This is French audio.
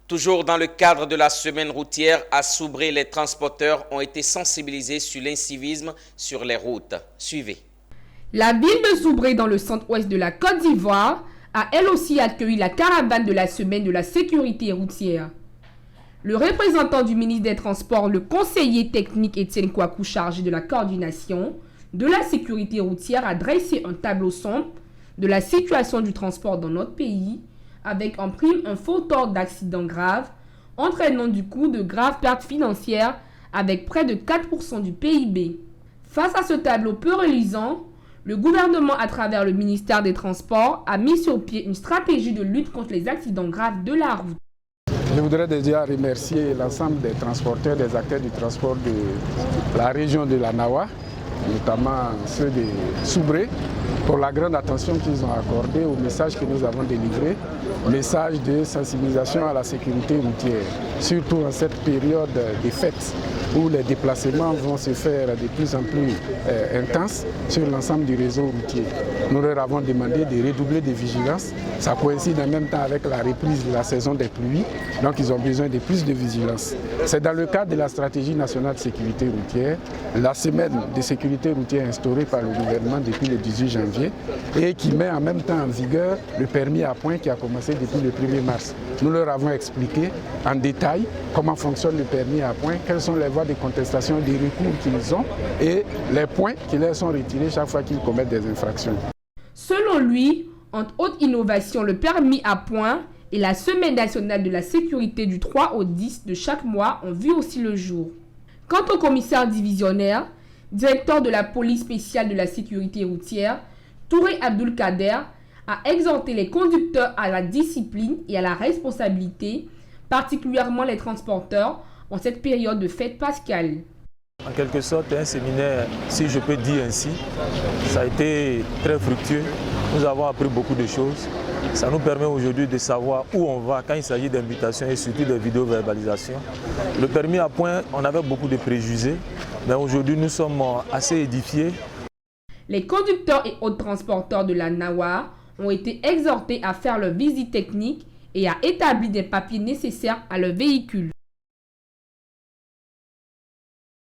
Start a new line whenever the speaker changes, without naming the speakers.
Toujours dans le cadre de la semaine routière, à Soubré, les transporteurs ont été sensibilisés sur l'incivisme sur les routes. Suivez.
La ville de Soubré, dans le centre-ouest de la Côte d'Ivoire, a elle aussi accueilli la caravane de la semaine de la sécurité routière. Le représentant du ministre des Transports, le conseiller technique Étienne Kouakou, chargé de la coordination de la sécurité routière, a dressé un tableau sombre de la situation du transport dans notre pays, avec en prime un faux tort d'accidents graves, entraînant du coup de graves pertes financières avec près de 4% du PIB. Face à ce tableau peu reluisant, le gouvernement, à travers le ministère des Transports, a mis sur pied une stratégie de lutte contre les accidents graves de la route.
Je voudrais déjà remercier l'ensemble des transporteurs, des acteurs du transport de la région de la Nawa, notamment ceux de Soubré, pour la grande attention qu'ils ont accordée au message que nous avons délivré, message de sensibilisation à la sécurité routière, surtout en cette période des fêtes où les déplacements vont se faire de plus en plus intenses sur l'ensemble du réseau routier. Nous leur avons demandé de redoubler de vigilance. Ça coïncide en même temps avec la reprise de la saison des pluies, donc ils ont besoin de plus de vigilance. C'est dans le cadre de la stratégie nationale de sécurité routière, la semaine de sécurité routière instaurée par le gouvernement depuis le 18 janvier et qui met en même temps en vigueur le permis à points qui a commencé depuis le 1er mars. Nous leur avons expliqué en détail comment fonctionne le permis à points, quelles sont les voies de contestation, des recours qu'ils ont et les points qui leur sont retirés chaque fois qu'ils commettent des infractions.
Selon lui, entre autres innovations, le permis à points et la semaine nationale de la sécurité du 3 au 10 de chaque mois ont vu aussi le jour. Quant au commissaire divisionnaire, directeur de la police spéciale de la sécurité routière, Touré Abdul Kader, a exhorté les conducteurs à la discipline et à la responsabilité, particulièrement les transporteurs, en cette période de fête pascale.
En quelque sorte, un séminaire, si je peux dire ainsi, ça a été très fructueux. Nous avons appris beaucoup de choses. Ça nous permet aujourd'hui de savoir où on va quand il s'agit d'invitations et surtout de vidéo-verbalisation. Le permis à points, on avait beaucoup de préjugés, mais aujourd'hui nous sommes assez édifiés.
Les conducteurs et autres transporteurs de la Nawa ont été exhortés à faire leur visite technique et à établir des papiers nécessaires à leur véhicule.